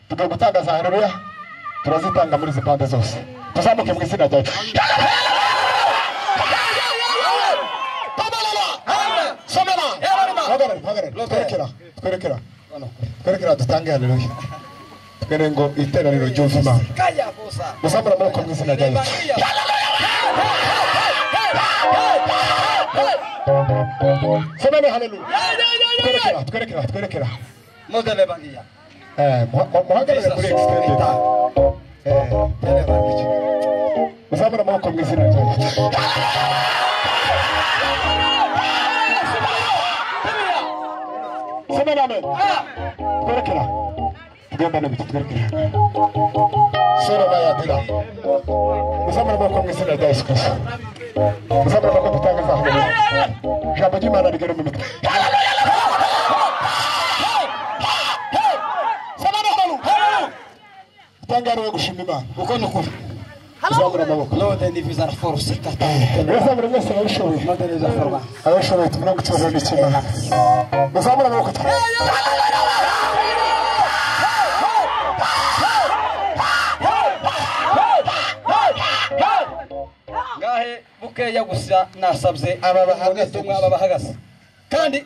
tugiye gutangaza haleluya turazitanga muri zipande zose tuzamuke mu izina ryacu twerekera dutange haleluya twere ngo iteraniro ryumve Imana muzamura amaboko mu izina ryacu somene haleluya twerekera modele bangia muhagarare muri extended muzamura amaboko mu izina ryacu somene amen twerekera tugenda n'ibiti twerekera sora bayatira muzamura amaboko mu izina rya Yesu Kristo muzamura amaboko dutangaza haleluya ijambo ry'Imana rigere mu mitwe tangaro gushima Imana uko nukuri zamura amaboko lode divisa force kata zamura mwese abishoboye modeleza forma abishoboye tumwe gutuza n'ikimana zamura amaboko ngahe bukeya gusa nasabye aba bahagaze kandi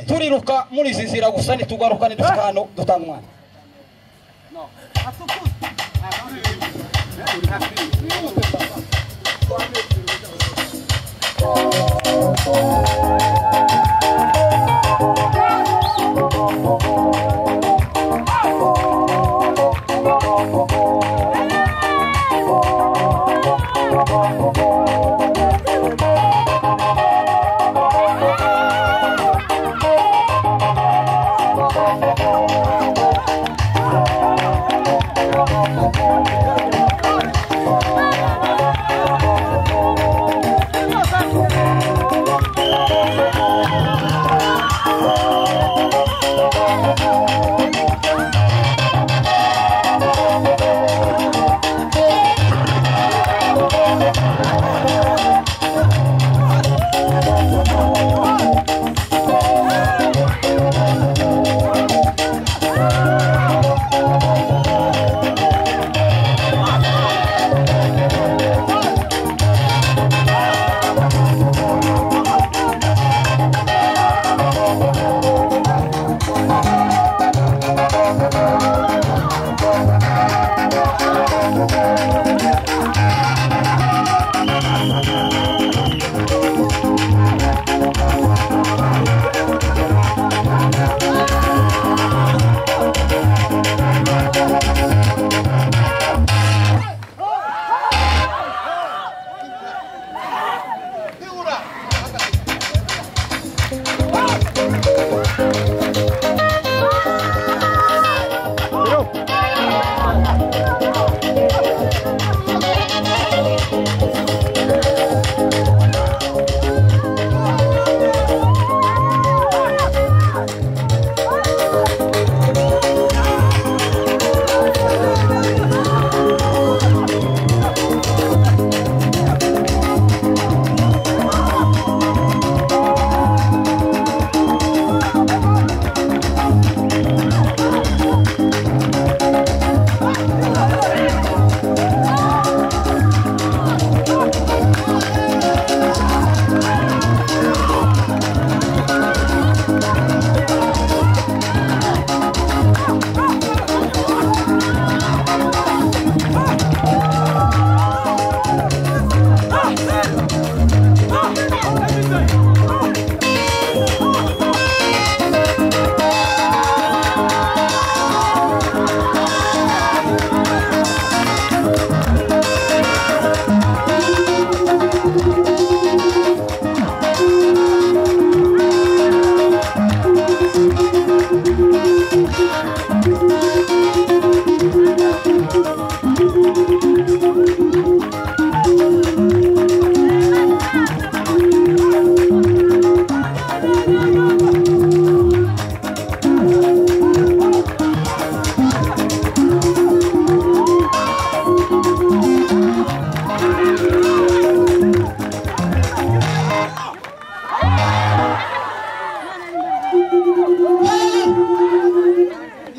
turiruka muri izi nzira gusa nitugaruka nidushika hano dutanga umwana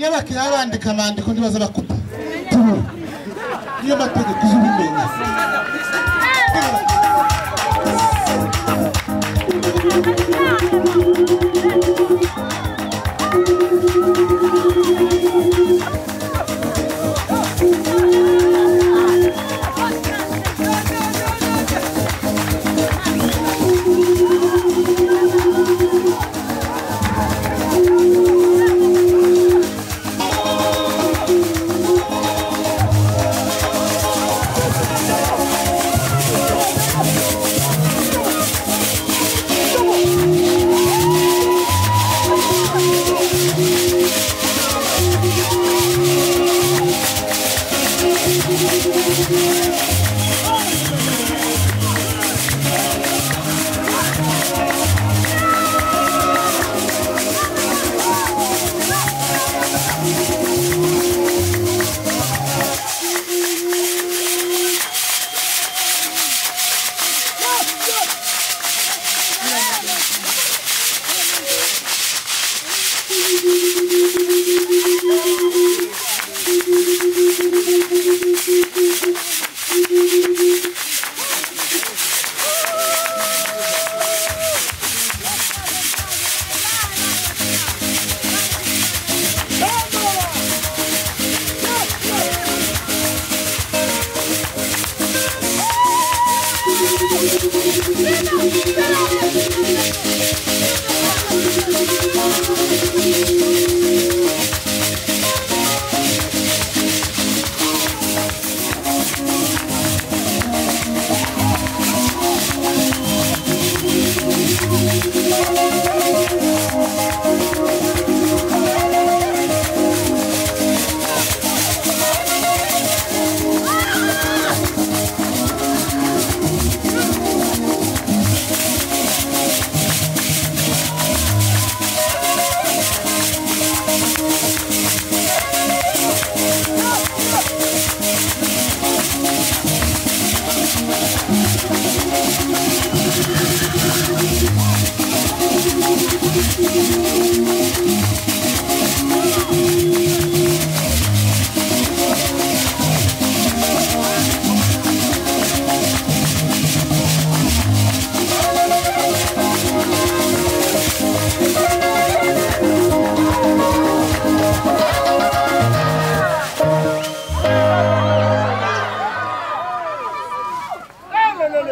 yabaki abandika amandiko ndibaza bakuta tubura iyo mategeko z'ubimenya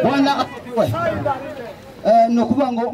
Bwana asifiwe. Nokuba ngo